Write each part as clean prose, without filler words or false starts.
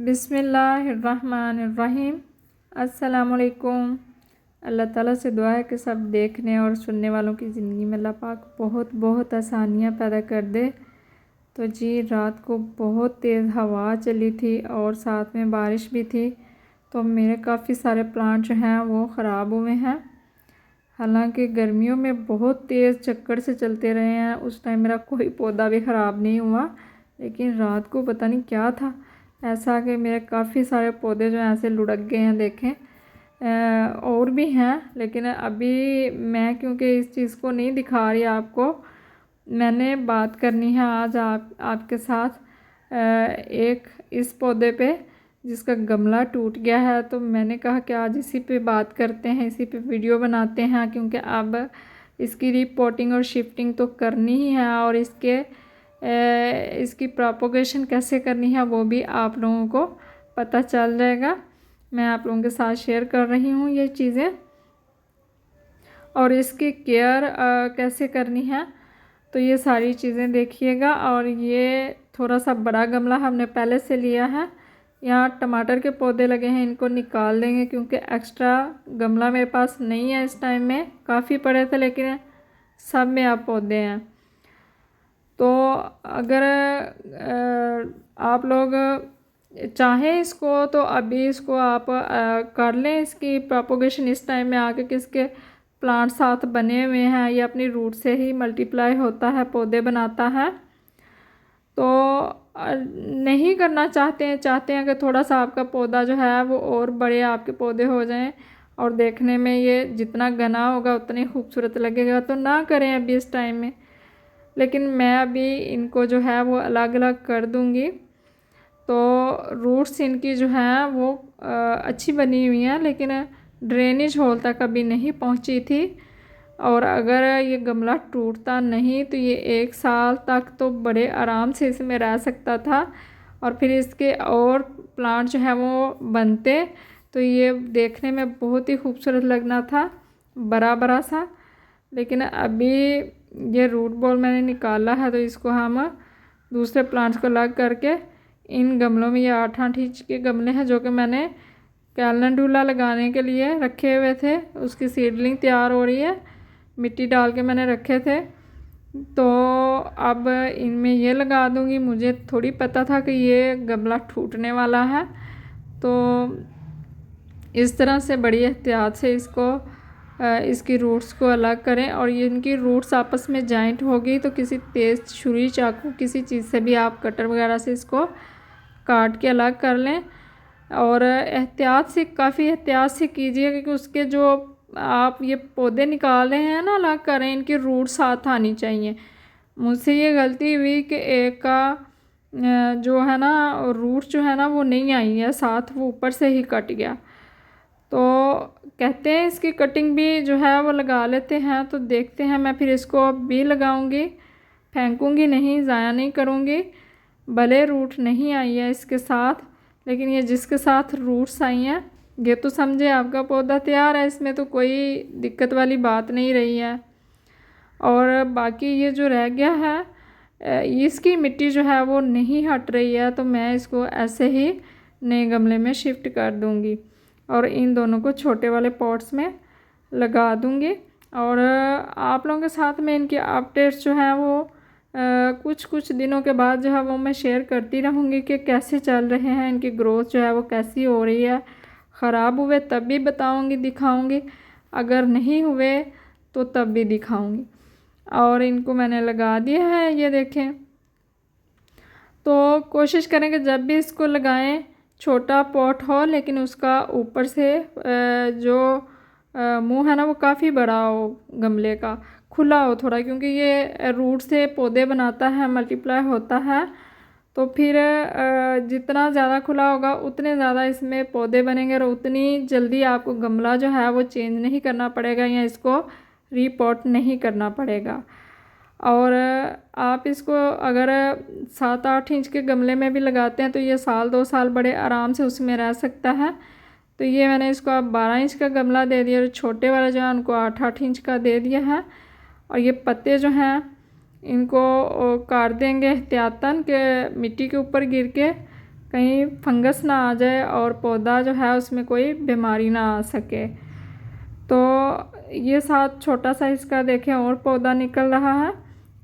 बिस्मिल्लाहिर्रहमानिर्रहीम। अस्सलामुअलैकुम। अल्लाह ताला से दुआ है कि सब देखने और सुनने वालों की ज़िंदगी में अल्लाह पाक बहुत बहुत आसानियाँ पैदा कर दे। तो जी रात को बहुत तेज़ हवा चली थी और साथ में बारिश भी थी, तो मेरे काफ़ी सारे प्लांट जो हैं वो ख़राब हुए हैं। हालांकि गर्मियों में बहुत तेज़ चक्कर से चलते रहे हैं, उस टाइम मेरा कोई पौधा भी ख़राब नहीं हुआ, लेकिन रात को पता नहीं क्या था ऐसा कि मेरे काफ़ी सारे पौधे जो हैं ऐसे लुढ़क गए हैं। देखें और भी हैं, लेकिन अभी मैं क्योंकि इस चीज़ को नहीं दिखा रही आपको, मैंने बात करनी है आज आपके साथ एक इस पौधे पे जिसका गमला टूट गया है। तो मैंने कहा कि आज इसी पे बात करते हैं, इसी पे वीडियो बनाते हैं, क्योंकि अब इसकी रिपोर्टिंग और शिफ्टिंग तो करनी ही है और इसकी प्रोपोगेशन कैसे करनी है वो भी आप लोगों को पता चल जाएगा। मैं आप लोगों के साथ शेयर कर रही हूँ ये चीज़ें, और इसकी केयर कैसे करनी है, तो ये सारी चीज़ें देखिएगा। और ये थोड़ा सा बड़ा गमला हमने पहले से लिया है। यहाँ टमाटर के पौधे लगे हैं, इनको निकाल देंगे क्योंकि एक्स्ट्रा गमला मेरे पास नहीं है इस टाइम में। काफ़ी पड़े थे लेकिन सब में अब पौधे हैं। तो अगर आप लोग चाहें इसको तो अभी इसको आप कर लें, इसकी प्रोपोगेशन इस टाइम में आके किसके प्लांट साथ बने हुए हैं, ये अपनी रूट से ही मल्टीप्लाई होता है, पौधे बनाता है। तो नहीं करना चाहते हैं कि थोड़ा सा आपका पौधा जो है वो और बड़े आपके पौधे हो जाएं और देखने में ये जितना घना होगा उतनी खूबसूरत लगेगा, तो ना करें अभी इस टाइम में। लेकिन मैं अभी इनको जो है वो अलग अलग कर दूंगी। तो रूट्स इनकी जो हैं वो अच्छी बनी हुई हैं, लेकिन ड्रेनेज होल तक अभी नहीं पहुंची थी। और अगर ये गमला टूटता नहीं तो ये 1 साल तक तो बड़े आराम से इसमें रह सकता था, और फिर इसके और प्लांट जो है वो बनते, तो ये देखने में बहुत ही खूबसूरत लगना था, बड़ा बड़ा सा। लेकिन अभी ये रूट बॉल मैंने निकाला है, तो इसको हम दूसरे प्लांट्स को अलग करके इन गमलों में, ये 8-8 इंच के गमले हैं जो कि मैंने कैलेंडुला लगाने के लिए रखे हुए थे, उसकी सीडलिंग तैयार हो रही है, मिट्टी डाल के मैंने रखे थे। तो अब इनमें ये लगा दूंगी। मुझे थोड़ी पता था कि ये गमला टूटने वाला है, तो इस तरह से बड़ी एहतियात से इसकी रूट्स को अलग करें। और ये इनकी रूट्स आपस में जॉइंट होगी तो किसी तेज़ छुरी चाकू किसी चीज़ से भी आप कटर वगैरह से इसको काट के अलग कर लें। और काफ़ी एहतियात से कीजिए, क्योंकि उसके जो आप ये पौधे निकाल रहे हैं ना अलग कर रहे हैं, इनकी रूट साथ आनी चाहिए। मुझसे ये गलती हुई कि एक का जो है ना रूट जो है ना वो नहीं आई है साथ, वो ऊपर से ही कट गया। तो कहते हैं इसकी कटिंग भी जो है वो लगा लेते हैं, तो देखते हैं। मैं फिर इसको भी लगाऊंगी, फेंकूंगी नहीं, ज़ाया नहीं करूंगी। भले रूट नहीं आई है इसके साथ, लेकिन ये जिसके साथ रूट्स आई हैं ये तो समझे आपका पौधा तैयार है, इसमें तो कोई दिक्कत वाली बात नहीं रही है। और बाकी ये जो रह गया है इसकी मिट्टी जो है वो नहीं हट रही है, तो मैं इसको ऐसे ही नए गमले में शिफ्ट कर दूंगी और इन दोनों को छोटे वाले पॉट्स में लगा दूंगी। और आप लोगों के साथ में इनकी अपडेट्स जो हैं वो कुछ दिनों के बाद जो है वो मैं शेयर करती रहूँगी कि कैसे चल रहे हैं, इनकी ग्रोथ जो है वो कैसी हो रही है। ख़राब हुए तब भी बताऊँगी, दिखाऊँगी, अगर नहीं हुए तो तब भी दिखाऊँगी। और इनको मैंने लगा दिया है, ये देखें। तो कोशिश करें कि जब भी इसको लगाएं छोटा पॉट हो, लेकिन उसका ऊपर से जो मुंह है ना वो काफ़ी बड़ा हो, गमले का खुला हो थोड़ा, क्योंकि ये रूट से पौधे बनाता है, मल्टीप्लाई होता है। तो फिर जितना ज़्यादा खुला होगा उतने ज़्यादा इसमें पौधे बनेंगे और उतनी जल्दी आपको गमला जो है वो चेंज नहीं करना पड़ेगा या इसको रीपॉट नहीं करना पड़ेगा। और आप इसको अगर 7-8 इंच के गमले में भी लगाते हैं तो ये 1-2 साल बड़े आराम से उसमें रह सकता है। तो ये मैंने इसको अब 12 इंच का गमला दे दिया और छोटे वाले जो हैं उनको 8-8 इंच का दे दिया है। और ये पत्ते जो हैं इनको काट देंगे एहतियातन के मिट्टी के ऊपर गिर के, कहीं फंगस ना आ जाए और पौधा जो है उसमें कोई बीमारी ना आ सके। तो ये साथ छोटा सा इसका देखें और पौधा निकल रहा है,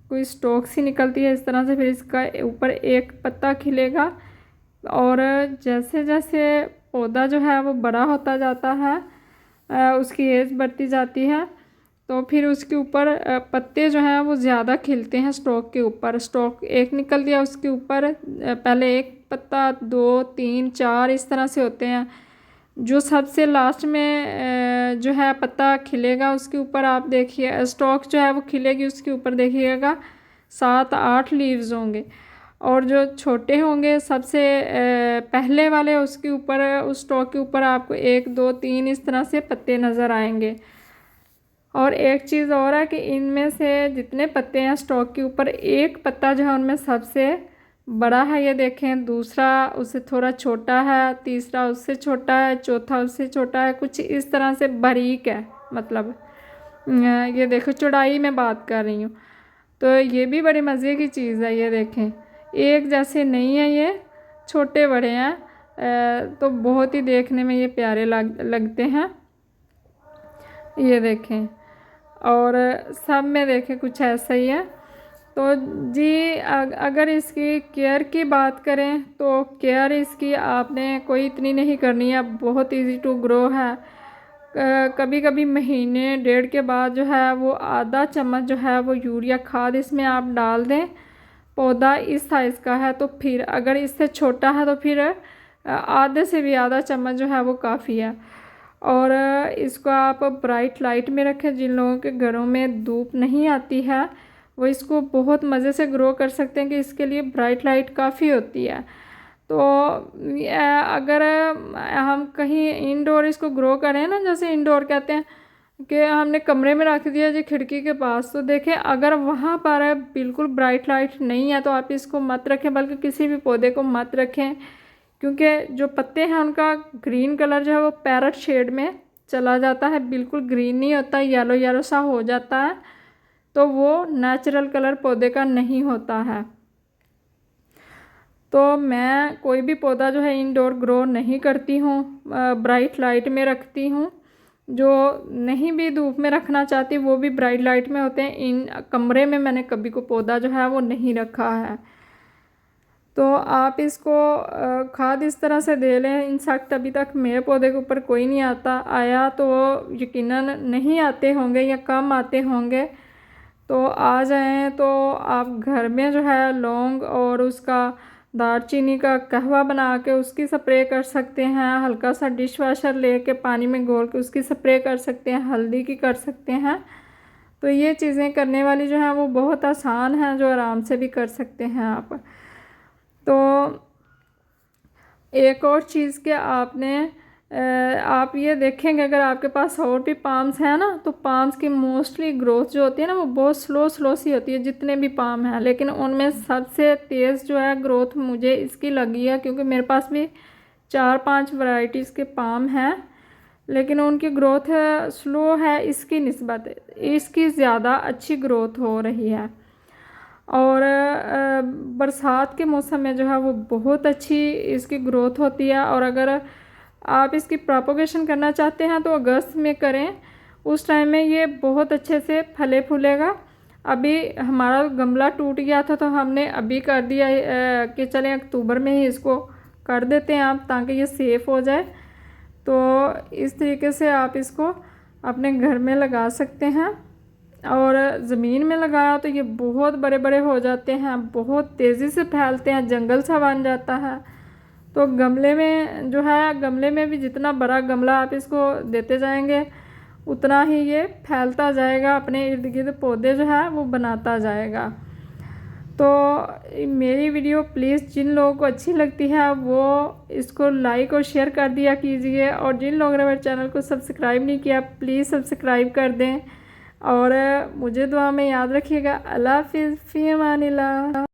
कोई स्टॉक सी निकलती है इस तरह से, फिर इसका ऊपर एक पत्ता खिलेगा और जैसे जैसे पौधा जो है वो बड़ा होता जाता है, उसकी एज बढ़ती जाती है, तो फिर उसके ऊपर पत्ते जो हैं वो ज़्यादा खिलते हैं स्टॉक के ऊपर। स्टॉक एक निकल दिया, उसके ऊपर पहले एक पत्ता, 2, 3, 4 इस तरह से होते हैं। जो सबसे लास्ट में जो है पत्ता खिलेगा उसके ऊपर आप देखिए, स्टॉक जो है वो खिलेगी, उसके ऊपर देखिएगा 7-8 लीव्स होंगे। और जो छोटे होंगे सबसे पहले वाले, उसके ऊपर, उस स्टॉक के ऊपर आपको 1, 2, 3 इस तरह से पत्ते नज़र आएंगे। और एक चीज़ और है कि इनमें से जितने पत्ते हैं स्टॉक के ऊपर, एक पत्ता जो है उनमें सबसे बड़ा है, ये देखें, दूसरा उससे थोड़ा छोटा है, तीसरा उससे छोटा है, चौथा उससे छोटा है, कुछ इस तरह से बारीक है। मतलब ये देखो, चौड़ाई में बात कर रही हूँ। तो ये भी बड़ी मज़े की चीज़ है। ये देखें, एक जैसे नहीं है, ये छोटे बड़े हैं, तो बहुत ही देखने में ये प्यारे लगते हैं। ये देखें, और सब में देखें कुछ ऐसा ही है। तो जी अगर इसकी केयर की बात करें तो केयर इसकी आपने कोई इतनी नहीं करनी है, बहुत इजी टू ग्रो है। कभी कभी महीने 1.5 के बाद जो है वो आधा चम्मच जो है वो यूरिया खाद इसमें आप डाल दें। पौधा इस साइज़ का है तो फिर अगर इससे छोटा है तो फिर आधे से भी आधा चम्मच जो है वो काफ़ी है। और इसको आप ब्राइट लाइट में रखें। जिन लोगों के घरों में धूप नहीं आती है वो इसको बहुत मज़े से ग्रो कर सकते हैं, कि इसके लिए ब्राइट लाइट काफ़ी होती है। तो अगर हम कहीं इंडोर इसको ग्रो करें ना, जैसे इंडोर कहते हैं कि हमने कमरे में रख दिया जी खिड़की के पास, तो देखें अगर वहाँ पर बिल्कुल ब्राइट लाइट नहीं है तो आप इसको मत रखें, बल्कि किसी भी पौधे को मत रखें, क्योंकि जो पत्ते हैं उनका ग्रीन कलर जो है वो पैरट शेड में चला जाता है, बिल्कुल ग्रीन नहीं होता, येलो येलो सा हो जाता है, तो वो नेचुरल कलर पौधे का नहीं होता है। तो मैं कोई भी पौधा जो है इंडोर ग्रो नहीं करती हूँ, ब्राइट लाइट में रखती हूँ। जो नहीं भी धूप में रखना चाहती वो भी ब्राइट लाइट में होते हैं। इन कमरे में मैंने कभी को पौधा जो है वो नहीं रखा है। तो आप इसको खाद इस तरह से दे लें। इंसेक्ट अभी तक मेरे पौधे के ऊपर कोई नहीं आया, तो यकीनन नहीं आते होंगे या कम आते होंगे। तो आ जाएं तो आप घर में जो है लौंग और उसका दालचीनी का कहवा बना के उसकी स्प्रे कर सकते हैं। हल्का सा डिश वाशर लेके पानी में घोल के उसकी स्प्रे कर सकते हैं। हल्दी की कर सकते हैं। तो ये चीज़ें करने वाली जो हैं वो बहुत आसान हैं, जो आराम से भी कर सकते हैं आप। तो एक और चीज़ के आपने आप ये देखेंगे, अगर आपके पास और भी पाम्स हैं ना, तो पाम्स की मोस्टली ग्रोथ जो होती है ना वो बहुत स्लो सी होती है, जितने भी पाम हैं। लेकिन उनमें सबसे तेज़ जो है ग्रोथ मुझे इसकी लगी है, क्योंकि मेरे पास भी 4-5 वैरायटीज़ के पाम हैं, लेकिन उनकी ग्रोथ स्लो है। इसकी निस्बत इसकी ज़्यादा अच्छी ग्रोथ हो रही है। और बरसात के मौसम में जो है वो बहुत अच्छी इसकी ग्रोथ होती है। और अगर आप इसकी प्रोपगेशन करना चाहते हैं तो अगस्त में करें, उस टाइम में ये बहुत अच्छे से फले फूलेगा। अभी हमारा गमला टूट गया था तो हमने अभी कर दिया कि चलें अक्टूबर में ही इसको कर देते हैं आप, ताकि ये सेफ़ हो जाए। तो इस तरीके से आप इसको अपने घर में लगा सकते हैं। और ज़मीन में लगाया तो ये बहुत बड़े बड़े हो जाते हैं, बहुत तेज़ी से फैलते हैं, जंगल सा बन जाता है। तो गमले में जो है, गमले में भी जितना बड़ा गमला आप इसको देते जाएंगे उतना ही ये फैलता जाएगा, अपने इर्द गिर्द पौधे जो है वो बनाता जाएगा। तो मेरी वीडियो प्लीज़ जिन लोगों को अच्छी लगती है वो इसको लाइक और शेयर कर दिया कीजिए। और जिन लोगों ने मेरे चैनल को सब्सक्राइब नहीं किया प्लीज़ सब्सक्राइब कर दें। और मुझे दुआ में याद रखिएगा। अल्लाह हाफ़िज़, फ़ी अमानिल्लाह।